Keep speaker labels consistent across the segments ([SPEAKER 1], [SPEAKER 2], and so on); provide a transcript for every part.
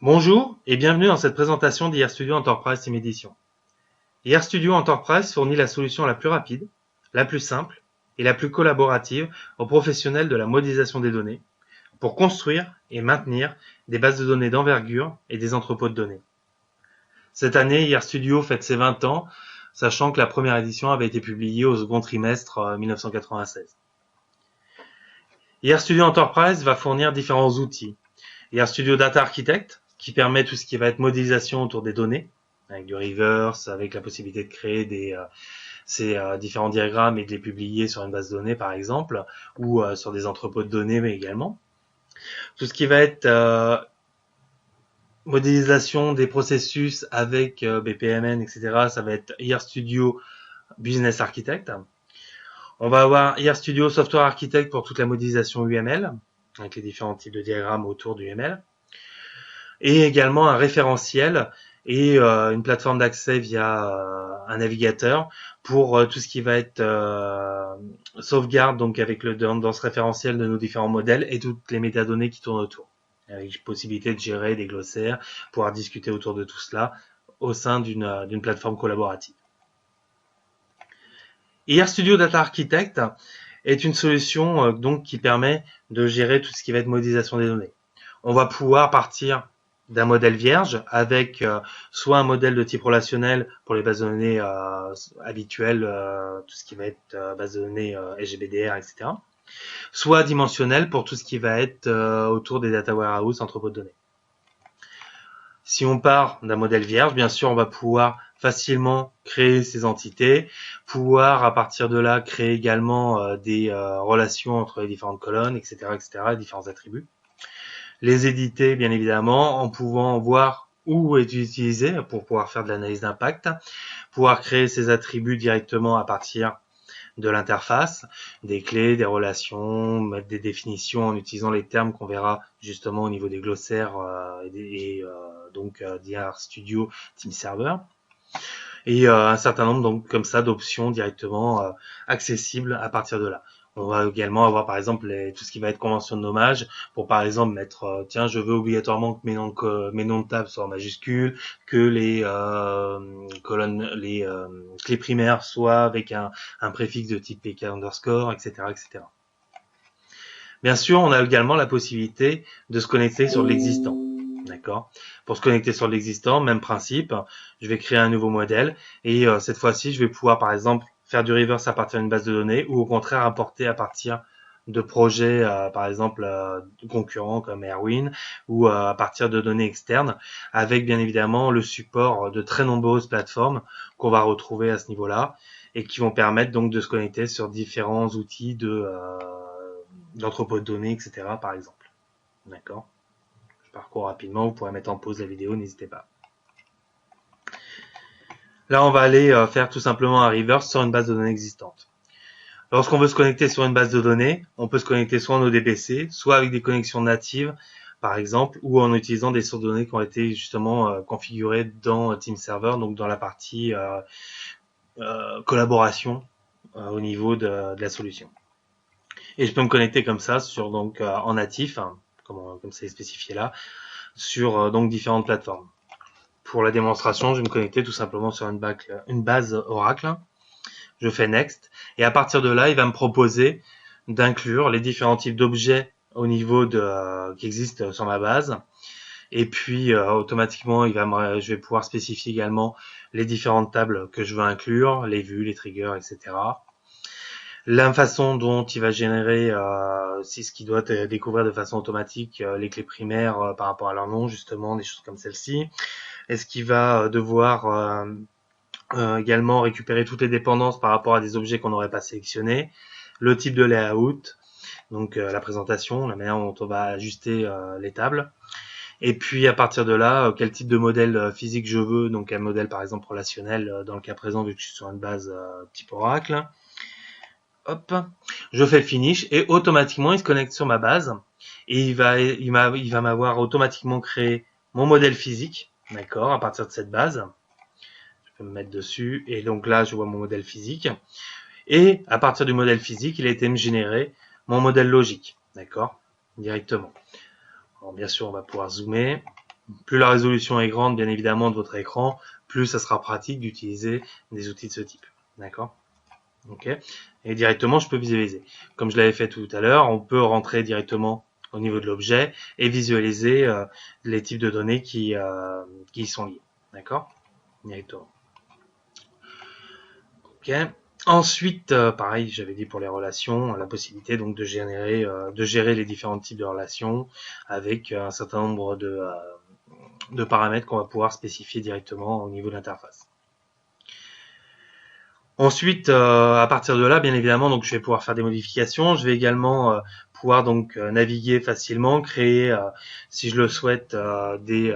[SPEAKER 1] Bonjour et bienvenue dans cette présentation d'IR-Studio Enterprise Team Edition. IR-Studio Enterprise fournit la solution la plus rapide, la plus simple et la plus collaborative aux professionnels de la modélisation des données pour construire et maintenir des bases de données d'envergure et des entrepôts de données. Cette année, IR-Studio fête ses 20 ans, sachant que la première édition avait été publiée au second trimestre 1996. IR-Studio Enterprise va fournir différents outils. IR-Studio Data Architect, qui permet tout ce qui va être modélisation autour des données, avec du reverse, avec la possibilité de créer ces différents diagrammes et de les publier sur une base de données par exemple, ou sur des entrepôts de données mais également. Tout ce qui va être modélisation des processus avec BPMN, etc., ça va être IR-Studio Business Architect. On va avoir IR-Studio Software Architect pour toute la modélisation UML, avec les différents types de diagrammes autour du UML. Et également un référentiel et une plateforme d'accès via un navigateur pour tout ce qui va être sauvegarde, donc avec dans ce référentiel de nos différents modèles et toutes les métadonnées qui tournent autour, avec possibilité de gérer des glossaires, pouvoir discuter autour de tout cela au sein d'une plateforme collaborative. IR-Studio Data Architect est une solution donc qui permet de gérer tout ce qui va être modélisation des données. On va pouvoir partir d'un modèle vierge avec soit un modèle de type relationnel pour les bases de données habituelles, tout ce qui va être base de données SGBDR, etc. Soit dimensionnel pour tout ce qui va être autour des data warehouse, entrepôts de données. Si on part d'un modèle vierge, bien sûr, on va pouvoir facilement créer ces entités, pouvoir à partir de là créer également des relations entre les différentes colonnes, etc., les différents attributs. Les éditer, bien évidemment, en pouvant voir où est utilisé pour pouvoir faire de l'analyse d'impact, pouvoir créer ces attributs directement à partir de l'interface, des clés, des relations, mettre des définitions en utilisant les termes qu'on verra justement au niveau des glossaires donc d'IR-Studio Team Server. Et un certain nombre donc comme ça d'options directement accessibles à partir de là. On va également avoir par exemple tout ce qui va être convention de nommage pour par exemple mettre tiens je veux obligatoirement que mes noms de table soient en majuscules, que les colonnes, les clés primaires soient avec un préfixe de type PK underscore, etc., etc. Bien sûr, on a également la possibilité de se connecter sur l'existant. D'accord. Pour se connecter sur l'existant, même principe, je vais créer un nouveau modèle et cette fois-ci, je vais pouvoir par exemple faire du reverse à partir d'une base de données ou au contraire importer à partir de projets par exemple concurrents comme Airwin ou à partir de données externes avec bien évidemment le support de très nombreuses plateformes qu'on va retrouver à ce niveau-là et qui vont permettre donc de se connecter sur différents outils d'entrepôt de données, etc. par exemple. D'accord. Je parcours rapidement, vous pourrez mettre en pause la vidéo, n'hésitez pas. Là, on va aller faire tout simplement un reverse sur une base de données existante. Lorsqu'on veut se connecter sur une base de données, on peut se connecter soit en ODBC, soit avec des connexions natives, par exemple, ou en utilisant des sources de données qui ont été justement configurées dans Team Server, donc dans la partie collaboration au niveau de la solution. Et je peux me connecter comme ça sur en natif, hein, comme c'est spécifié là, sur donc différentes plateformes. Pour la démonstration, je vais me connecter tout simplement sur une base Oracle. Je fais Next. Et à partir de là, il va me proposer d'inclure les différents types d'objets au niveau qui existent sur ma base. Et puis, automatiquement, je vais pouvoir spécifier également les différentes tables que je veux inclure, les vues, les triggers, etc. La façon dont il va générer, c'est ce qui doit découvrir de façon automatique les clés primaires par rapport à leur nom, justement, des choses comme celle-ci. Est-ce qu'il va devoir également récupérer toutes les dépendances par rapport à des objets qu'on n'aurait pas sélectionnés, le type de layout, donc la présentation, la manière dont on va ajuster les tables, et puis à partir de là, quel type de modèle physique je veux, donc un modèle par exemple relationnel dans le cas présent vu que je suis sur une base type Oracle. Hop, je fais finish et automatiquement il se connecte sur ma base et il va m'avoir automatiquement créé mon modèle physique, d'accord, à partir de cette base. Je peux me mettre dessus et donc là je vois mon modèle physique et à partir du modèle physique il a été me générer mon modèle logique, d'accord, directement. Alors bien sûr on va pouvoir zoomer, Plus la résolution est grande, bien évidemment, de votre écran, plus ça sera pratique d'utiliser des outils de ce type. D'accord? Ok. Et directement, je peux visualiser. Comme je l'avais fait tout à l'heure, on peut rentrer directement au niveau de l'objet et visualiser les types de données qui y sont liés. D'accord? Directement. Ok. Ensuite, pareil, j'avais dit pour les relations, la possibilité donc de gérer les différents types de relations avec un certain nombre de paramètres qu'on va pouvoir spécifier directement au niveau de l'interface. Ensuite, à partir de là, bien évidemment, donc je vais pouvoir faire des modifications. Je vais également pouvoir donc naviguer facilement, créer, si je le souhaite, des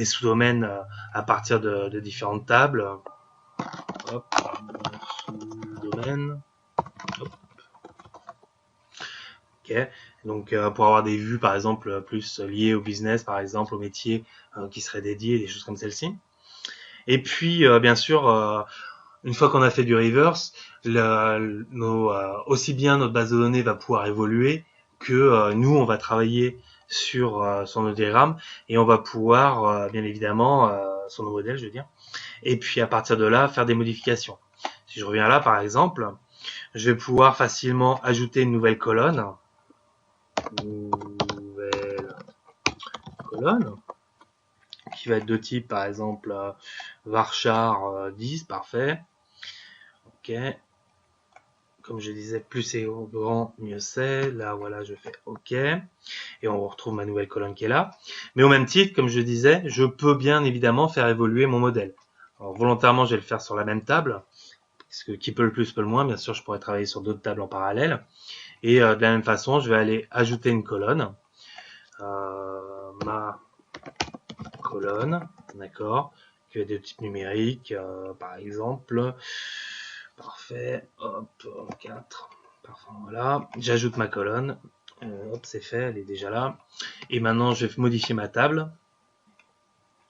[SPEAKER 1] sous-domaines à partir de différentes tables. Hop, sous-domaine. Ok. Donc pour avoir des vues, par exemple, plus liées au business, par exemple, au métier qui seraient dédiés, des choses comme celle-ci. Et puis, bien sûr, une fois qu'on a fait du reverse, aussi bien notre base de données va pouvoir évoluer que nous, on va travailler sur nos diagrammes et on va pouvoir, bien évidemment, sur nos modèles, je veux dire. Et puis à partir de là, faire des modifications. Si je reviens là, par exemple, je vais pouvoir facilement ajouter une nouvelle colonne. Qui va être de type, par exemple, varchar 10, parfait. Ok. Comme je disais, plus c'est grand, mieux c'est. Là, voilà, je fais OK. Et on retrouve ma nouvelle colonne qui est là. Mais au même titre, comme je disais, je peux bien évidemment faire évoluer mon modèle. Alors, volontairement, je vais le faire sur la même table. Parce que qui peut le plus, peut le moins. Bien sûr, je pourrais travailler sur d'autres tables en parallèle. Et de la même façon, je vais aller ajouter une colonne. Ma colonne, d'accord, qui est de type numérique, par exemple. Parfait, hop, 4. Parfait, voilà. J'ajoute ma colonne. Hop, c'est fait, elle est déjà là. Et maintenant, je vais modifier ma table.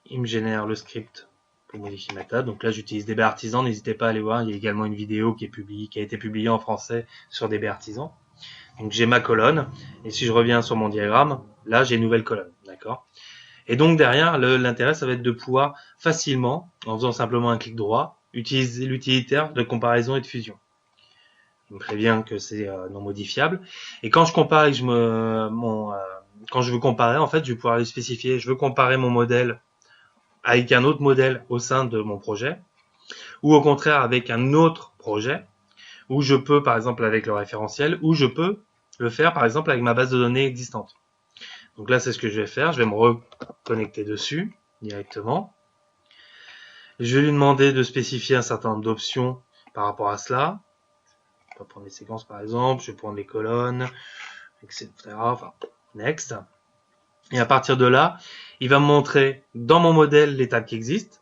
[SPEAKER 1] Il me génère le script pour modifier ma table. Donc là, j'utilise DB Artisan. N'hésitez pas à aller voir. Il y a également une vidéo qui a été publiée en français sur DB Artisan. Donc j'ai ma colonne. Et si je reviens sur mon diagramme, là, j'ai une nouvelle colonne. D'accord? Et donc derrière, l'intérêt, ça va être de pouvoir facilement, en faisant simplement un clic droit, utiliser l'utilitaire de comparaison et de fusion. Il me prévient que c'est non modifiable. Et quand je compare et que quand je veux comparer, en fait, je vais pouvoir lui spécifier, je veux comparer mon modèle avec un autre modèle au sein de mon projet, ou au contraire avec un autre projet, où je peux, par exemple, avec le référentiel, ou je peux le faire, par exemple, avec ma base de données existante. Donc là, c'est ce que je vais faire. Je vais me reconnecter dessus directement. Je vais lui demander de spécifier un certain nombre d'options par rapport à cela. Je vais prendre les séquences, par exemple. Je vais prendre les colonnes, etc. Enfin, next. Et à partir de là, il va me montrer dans mon modèle les tables qui existent,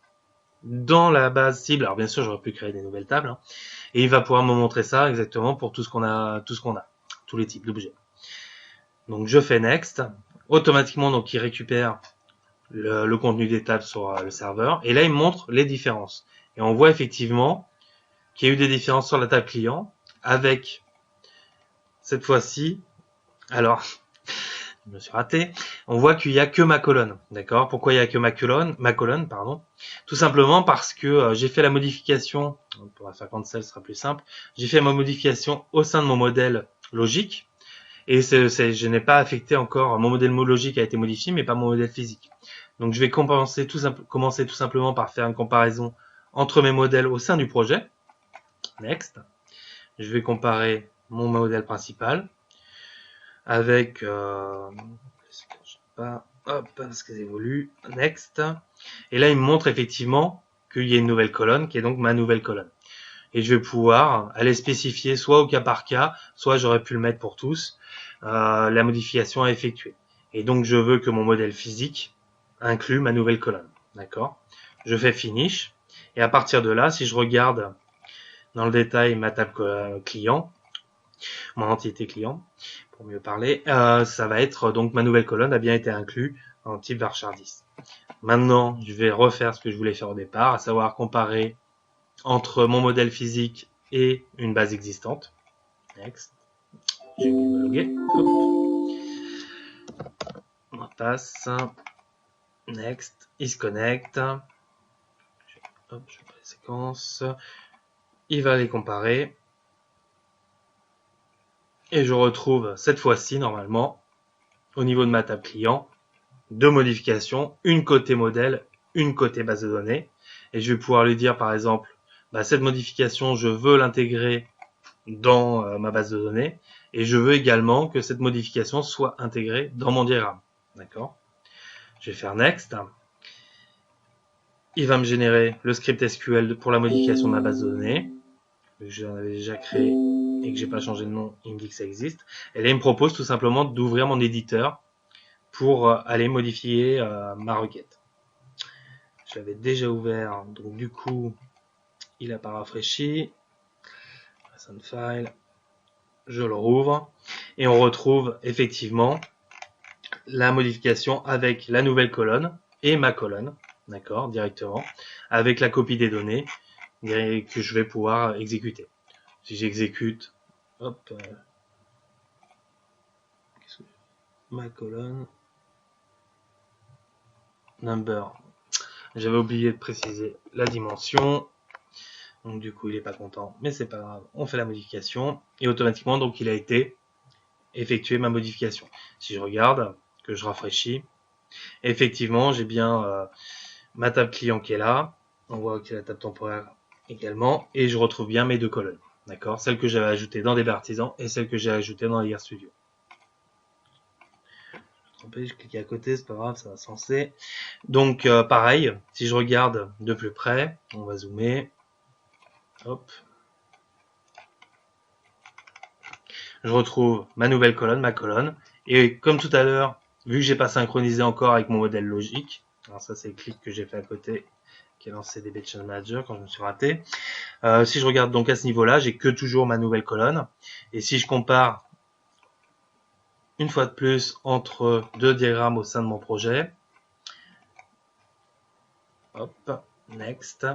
[SPEAKER 1] dans la base cible. Alors bien sûr, j'aurais pu créer des nouvelles tables, hein, et il va pouvoir me montrer ça exactement pour tout ce qu'on a, tous les types d'objets. Donc je fais next. Automatiquement, donc il récupère le contenu des tables sur le serveur, et là il me montre les différences. Et on voit effectivement qu'il y a eu des différences sur la table client, avec cette fois-ci, alors je me suis raté, on voit qu'il n'y a que ma colonne, d'accord? Pourquoi il n'y a que ma colonne, pardon? Tout simplement parce que j'ai fait la modification, pour la 50 celle sera plus simple, j'ai fait ma modification au sein de mon modèle logique, et je n'ai pas affecté encore, mon modèle logique a été modifié, mais pas mon modèle physique. Donc je vais commencer tout simplement par faire une comparaison entre mes modèles au sein du projet. Next. Je vais comparer mon modèle principal avec hop, parce qu'elle évolue. Next. Et là, il me montre effectivement qu'il y a une nouvelle colonne qui est donc ma nouvelle colonne. Et je vais pouvoir aller spécifier soit au cas par cas, soit j'aurais pu le mettre pour tous, la modification à effectuer. Et donc je veux que mon modèle physique inclue ma nouvelle colonne. D'accord? Je fais finish. Et à partir de là, si je regarde dans le détail ma table client, mon entité client, pour mieux parler, ça va être donc ma nouvelle colonne a bien été inclue en type varchar 10. Maintenant, je vais refaire ce que je voulais faire au départ, à savoir comparer entre mon modèle physique et une base existante. Next. Je vais me loguer. Hop. On passe. Next, il se connecte. Hop, je fais les séquences. Il va les comparer. Et je retrouve cette fois-ci, normalement, au niveau de ma table client, deux modifications, une côté modèle, une côté base de données. Et je vais pouvoir lui dire, par exemple, cette modification, je veux l'intégrer dans ma base de données. Et je veux également que cette modification soit intégrée dans mon diagramme. D'accord ? Je vais faire Next. Il va me générer le script SQL pour la modification de ma base de données. J'en avais déjà créé et que j'ai pas changé de nom, il me dit que ça existe. Et là, il me propose tout simplement d'ouvrir mon éditeur pour aller modifier ma requête. Je l'avais déjà ouvert, donc du coup, il n'a pas rafraîchi. Recent file, je le rouvre et on retrouve effectivement la modification avec la nouvelle colonne et ma colonne, d'accord, directement, avec la copie des données que je vais pouvoir exécuter. Si j'exécute, hop, ma colonne, number, j'avais oublié de préciser la dimension, donc du coup il est pas content, mais c'est pas grave, on fait la modification, et automatiquement donc il a été effectué ma modification. Si je regarde, que je rafraîchis, effectivement j'ai bien ma table client qui est là, on voit qu'il y a la table temporaire également, et je retrouve bien mes deux colonnes, d'accord, celle que j'avais ajoutée dans des artisans et celle que j'ai ajoutée dans IR Studio. Je clique à côté, c'est pas grave, ça va censer. Donc pareil, si je regarde de plus près, on va zoomer. Hop. Je retrouve ma nouvelle colonne, ma colonne. Et comme tout à l'heure, vu que j'ai pas synchronisé encore avec mon modèle logique, alors ça c'est le clic que j'ai fait à côté, qui a lancé DB Channel Manager quand je me suis raté. Si je regarde donc à ce niveau-là, j'ai que toujours ma nouvelle colonne. Et si je compare une fois de plus entre deux diagrammes au sein de mon projet, hop, next.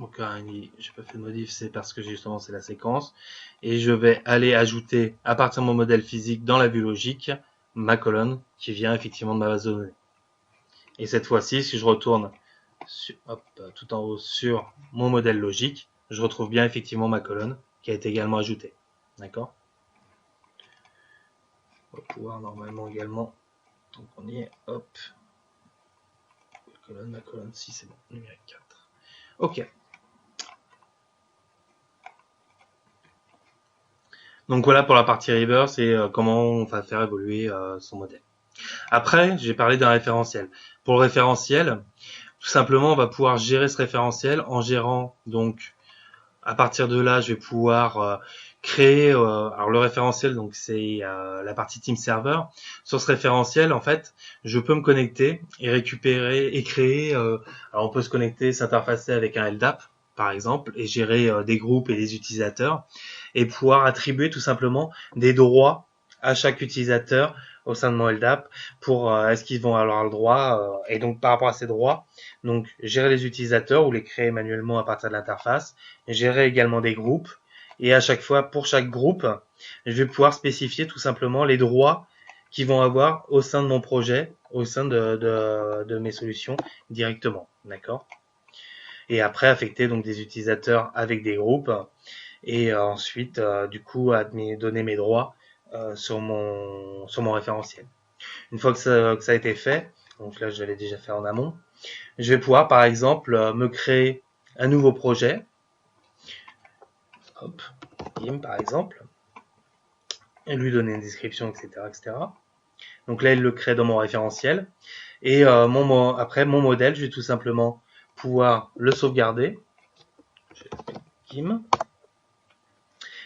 [SPEAKER 1] Donc j'ai pas fait de modif, c'est parce que justement c'est la séquence. Et je vais aller ajouter à partir de mon modèle physique dans la vue logique ma colonne qui vient effectivement de ma base de données. Et cette fois-ci, si je retourne tout en haut sur mon modèle logique, je retrouve bien effectivement ma colonne qui a été également ajoutée. D'accord ? On va pouvoir normalement également. Donc on y est, hop. Ma colonne 6, c'est bon, numérique 4. Ok. Donc voilà pour la partie reverse et comment on va faire évoluer son modèle. Après, j'ai parlé d'un référentiel. Pour le référentiel, tout simplement, on va pouvoir gérer ce référentiel en gérant, donc, à partir de là, je vais pouvoir créer, alors le référentiel, donc c'est la partie Team Server. Sur ce référentiel, en fait, je peux me connecter et récupérer et créer, alors on peut se connecter, s'interfacer avec un LDAP, par exemple, et gérer des groupes et des utilisateurs, et pouvoir attribuer tout simplement des droits à chaque utilisateur au sein de mon LDAP pour est-ce qu'ils vont avoir le droit et donc par rapport à ces droits, donc gérer les utilisateurs ou les créer manuellement à partir de l'interface, gérer également des groupes et à chaque fois pour chaque groupe, je vais pouvoir spécifier tout simplement les droits qu'ils vont avoir au sein de mon projet, au sein de mes solutions directement, d'accord ? Et après affecter donc des utilisateurs avec des groupes et ensuite du coup donner mes droits sur mon référentiel. Une fois que ça a été fait, donc là je l'avais déjà fait en amont, je vais pouvoir par exemple me créer un nouveau projet. Hop, par exemple, et lui donner une description, etc., etc. Donc là, il le crée dans mon référentiel. Et après, mon modèle, je vais tout simplement pouvoir le sauvegarder.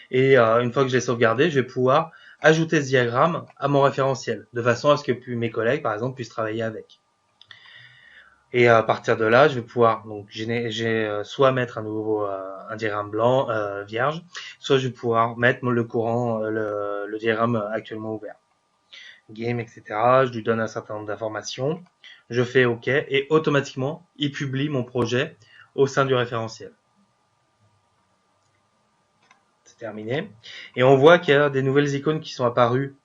[SPEAKER 1] Et une fois que j'ai sauvegardé, je vais pouvoir ajouter ce diagramme à mon référentiel, de façon à ce que mes collègues, par exemple, puissent travailler avec. Et à partir de là, je vais pouvoir donc soit mettre un diagramme blanc vierge, soit je vais pouvoir mettre le diagramme actuellement ouvert. Game, etc. Je lui donne un certain nombre d'informations, je fais OK et automatiquement, il publie mon projet au sein du référentiel. c'est terminé. Et on voit qu'il y a des nouvelles icônes qui sont apparues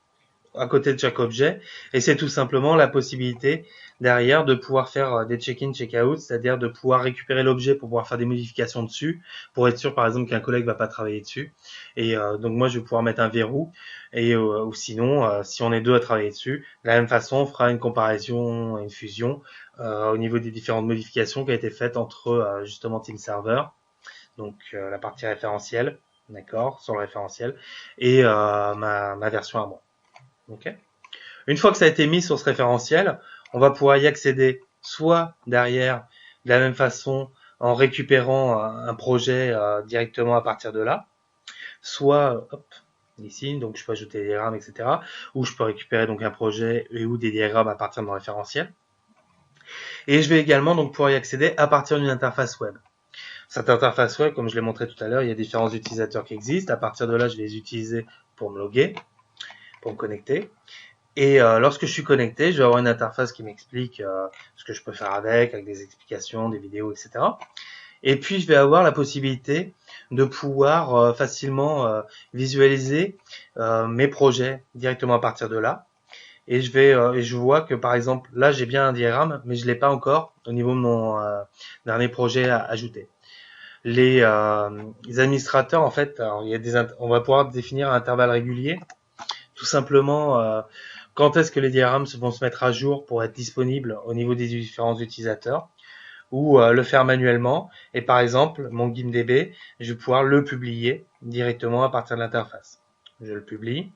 [SPEAKER 1] à côté de chaque objet, et c'est tout simplement la possibilité derrière de pouvoir faire des check-in, check-out, c'est-à-dire de pouvoir récupérer l'objet pour pouvoir faire des modifications dessus, pour être sûr par exemple qu'un collègue va pas travailler dessus. Et donc moi je vais pouvoir mettre un verrou, et ou sinon si on est deux à travailler dessus, de la même façon on fera une comparaison, une fusion au niveau des différentes modifications qui a été faites entre justement Team Server, donc la partie référentielle, d'accord, sur le référentiel, et ma version à moi. Okay. Une fois que ça a été mis sur ce référentiel, on va pouvoir y accéder soit derrière, de la même façon, en récupérant un projet directement à partir de là, soit hop, ici, donc je peux ajouter des diagrammes, etc. Ou je peux récupérer donc un projet et ou des diagrammes à partir de mon référentiel. Et je vais également donc pouvoir y accéder à partir d'une interface web. Cette interface web, comme je l'ai montré tout à l'heure, il y a différents utilisateurs qui existent. À partir de là, je vais les utiliser pour me loguer, pour me connecter. Et lorsque je suis connecté, je vais avoir une interface qui m'explique ce que je peux faire avec des explications, des vidéos, etc. Et puis je vais avoir la possibilité de pouvoir facilement visualiser mes projets directement à partir de là. Et je vois que par exemple là j'ai bien un diagramme, mais je l'ai pas encore au niveau de mon dernier projet à ajouter. Les administrateurs en fait, alors, on va pouvoir définir à intervalles réguliers, tout simplement. Quand est-ce que les diagrammes vont se mettre à jour pour être disponibles au niveau des différents utilisateurs, ou le faire manuellement. Et par exemple, mon GimDB, je vais pouvoir le publier directement à partir de l'interface. Je le publie.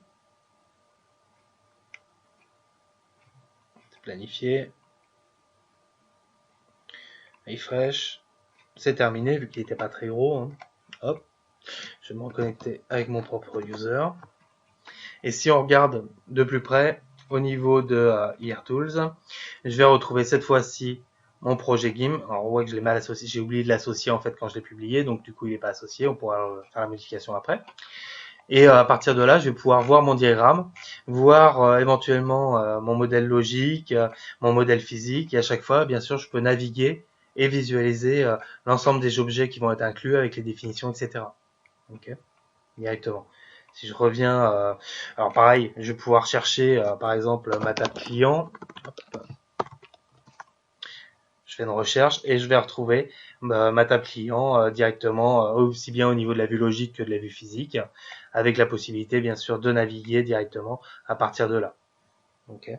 [SPEAKER 1] C'est planifié. Refresh. C'est terminé vu qu'il n'était pas très gros. Hein. Hop. Je vais me reconnecter avec mon propre user. Et si on regarde de plus près, au niveau de EarTools, je vais retrouver cette fois-ci mon projet GIM. Alors on voit que je l'ai mal associé, j'ai oublié de l'associer en fait quand je l'ai publié, donc du coup il n'est pas associé, on pourra faire la modification après. Et à partir de là, je vais pouvoir voir mon diagramme, voir éventuellement mon modèle logique, mon modèle physique, et à chaque fois, bien sûr, je peux naviguer et visualiser l'ensemble des objets qui vont être inclus avec les définitions, etc. Ok, directement. Si je reviens, alors pareil, je vais pouvoir chercher par exemple ma table client. Hop. Je fais une recherche et je vais retrouver ma table client directement, aussi bien au niveau de la vue logique que de la vue physique, avec la possibilité bien sûr de naviguer directement à partir de là. Ok.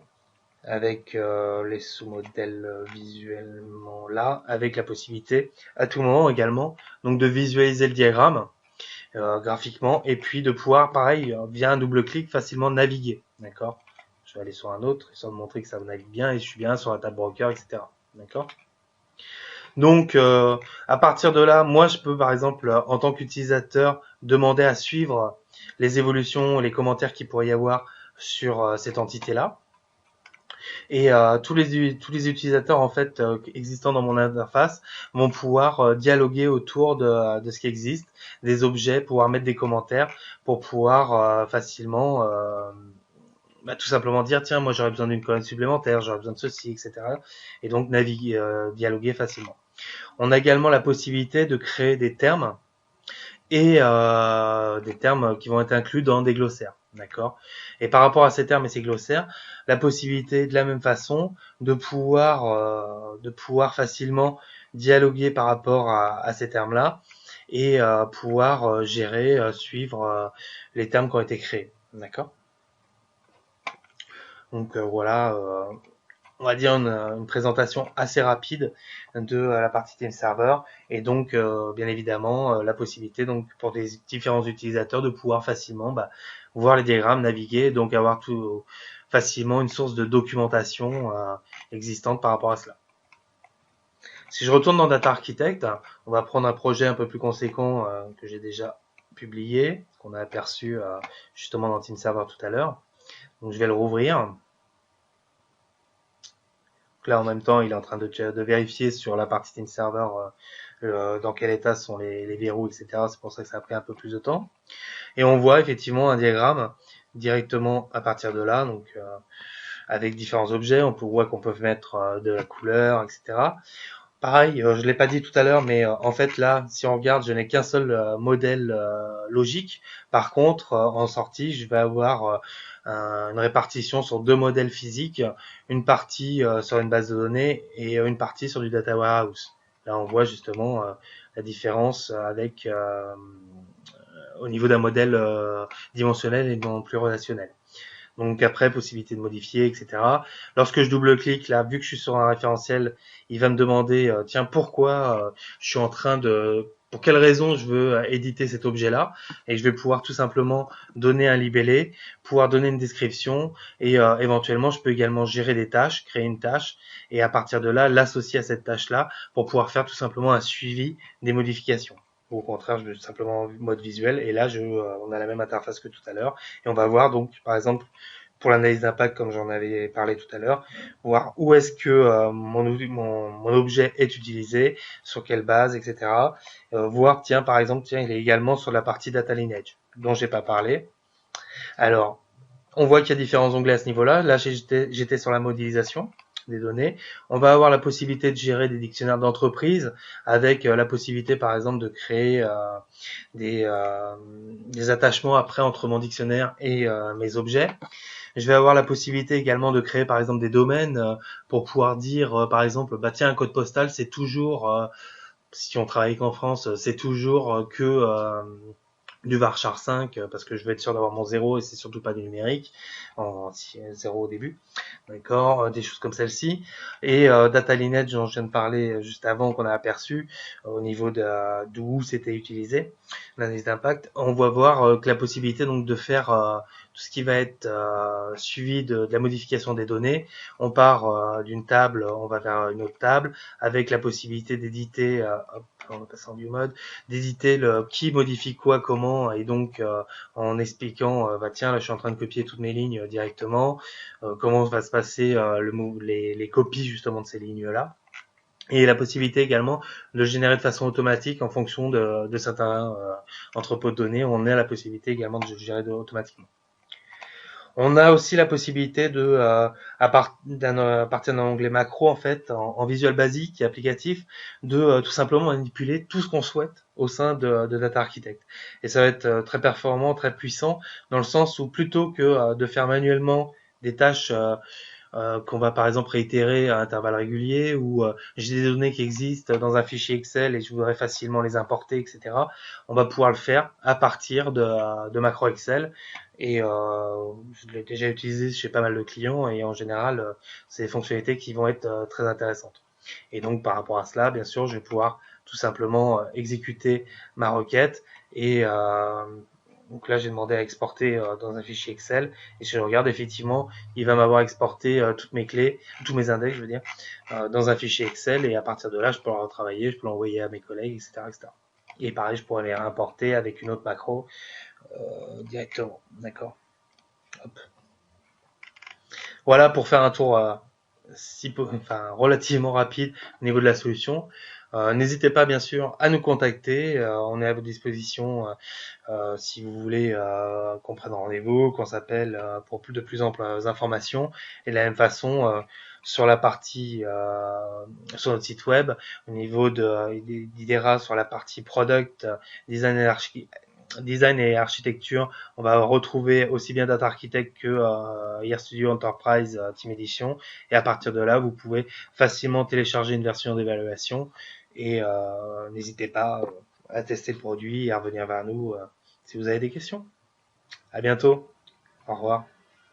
[SPEAKER 1] Avec les sous-modèles visuellement là, avec la possibilité à tout moment également donc de visualiser le diagramme graphiquement, et puis de pouvoir, pareil, via un double-clic, facilement naviguer. D'accord. Je vais aller sur un autre, histoire de montrer que ça navigue bien, et je suis bien sur la table broker, etc. D'accord. Donc, à partir de là, moi, je peux, par exemple, en tant qu'utilisateur, demander à suivre les évolutions, les commentaires qu'il pourrait y avoir sur cette entité-là. Et tous les utilisateurs en fait existants dans mon interface vont pouvoir dialoguer autour de ce qui existe, des objets, pouvoir mettre des commentaires pour pouvoir facilement tout simplement dire tiens moi j'aurais besoin d'une colonne supplémentaire, j'aurais besoin de ceci, etc. Et donc naviguer, dialoguer facilement. On a également la possibilité de créer des termes et des termes qui vont être inclus dans des glossaires. D'accord. Et par rapport à ces termes et ces glossaires, la possibilité de la même façon de pouvoir facilement dialoguer par rapport à ces termes-là et pouvoir gérer, suivre les termes qui ont été créés. D'accord. Donc voilà, on va dire une présentation assez rapide de la partie Team Server, et donc bien évidemment la possibilité donc pour des différents utilisateurs de pouvoir facilement voir les diagrammes, naviguer, donc avoir tout facilement une source de documentation existante par rapport à cela. Si je retourne dans Data Architect, on va prendre un projet un peu plus conséquent que j'ai déjà publié, qu'on a aperçu justement dans Team Server tout à l'heure. Donc je vais le rouvrir. Là en même temps il est en train de vérifier sur la partie Team Server dans quel état sont les verrous, etc. C'est pour ça que ça a pris un peu plus de temps. Et on voit effectivement un diagramme directement à partir de là, donc avec différents objets. On voit qu'on peut mettre de la couleur, etc. Pareil, je l'ai pas dit tout à l'heure, mais en fait là, si on regarde, je n'ai qu'un seul modèle logique. Par contre, en sortie, je vais avoir une répartition sur deux modèles physiques, une partie sur une base de données et une partie sur du data warehouse. Là, on voit justement la différence avec au niveau d'un modèle dimensionnel et non plus relationnel. Donc après, possibilité de modifier, etc. Lorsque je double-clique, là, vu que je suis sur un référentiel, il va me demander, tiens, pourquoi je suis en train de... Pour quelle raison je veux éditer cet objet-là. Et je vais pouvoir tout simplement donner un libellé, pouvoir donner une description et éventuellement, je peux également gérer des tâches, créer une tâche et à partir de là, l'associer à cette tâche-là pour pouvoir faire tout simplement un suivi des modifications. Ou au contraire, je veux simplement en mode visuel et là, on a la même interface que tout à l'heure et on va voir donc, par exemple, pour l'analyse d'impact, comme j'en avais parlé tout à l'heure, voir où est-ce que mon objet est utilisé, sur quelle base, etc. Voir, tiens, par exemple, tiens, il est également sur la partie data lineage, dont j'ai pas parlé. Alors, on voit qu'il y a différents onglets à ce niveau-là. Là, j'étais sur la modélisation des données. On va avoir la possibilité de gérer des dictionnaires d'entreprise avec la possibilité, par exemple, de créer des attachements après entre mon dictionnaire et mes objets. Je vais avoir la possibilité également de créer par exemple des domaines pour pouvoir dire par exemple bah tiens un code postal c'est toujours si on travaille qu'en France c'est toujours que du varchar 5 parce que je vais être sûr d'avoir mon zéro et c'est surtout pas du numérique en zéro au début. D'accord, des choses comme celle-ci. Et data lineage dont je viens de parler juste avant qu'on a aperçu au niveau d'où c'était utilisé, l'analyse d'impact, on va voir que la possibilité donc de faire tout ce qui va être suivi de la modification des données. On part d'une table, on va vers une autre table avec la possibilité d'éditer, on va passer en view mode, d'éditer le qui modifie quoi, comment et donc en expliquant bah tiens là je suis en train de copier toutes mes lignes directement comment va se passer les copies justement de ces lignes-là. Et la possibilité également de générer de façon automatique en fonction de certains entrepôts de données. On a la possibilité également de gérer automatiquement. On a aussi la possibilité de, à partir d'un onglet macro en fait, en Visual Basic et applicatif, de tout simplement manipuler tout ce qu'on souhaite au sein de Data Architect. Et ça va être très performant, très puissant, dans le sens où plutôt que de faire manuellement des tâches qu'on va par exemple réitérer à intervalles réguliers ou j'ai des données qui existent dans un fichier Excel et je voudrais facilement les importer, etc. On va pouvoir le faire à partir de macro Excel et je l'ai déjà utilisé chez pas mal de clients et en général, c'est des fonctionnalités qui vont être très intéressantes. Et donc par rapport à cela, bien sûr, je vais pouvoir tout simplement exécuter ma requête et donc là, j'ai demandé à exporter dans un fichier Excel et si je regarde effectivement, il va m'avoir exporté toutes mes clés, tous mes index, je veux dire, dans un fichier Excel et à partir de là, je peux le retravailler, je peux l'envoyer à mes collègues, etc., etc. Et pareil, je pourrais les réimporter avec une autre macro directement. D'accord. Hop. Voilà pour faire un tour enfin, relativement rapide au niveau de la solution. N'hésitez pas bien sûr à nous contacter, on est à votre disposition si vous voulez qu'on prenne rendez-vous, qu'on s'appelle pour de plus amples informations. Et de la même façon, sur la partie sur notre site web, au niveau d'IDERA sur la partie product, design et architecture, on va retrouver aussi bien Data Architect que RStudio Enterprise Team Edition. Et à partir de là, vous pouvez facilement télécharger une version d'évaluation et n'hésitez pas à tester le produit et à revenir vers nous si vous avez des questions. À bientôt. Au revoir.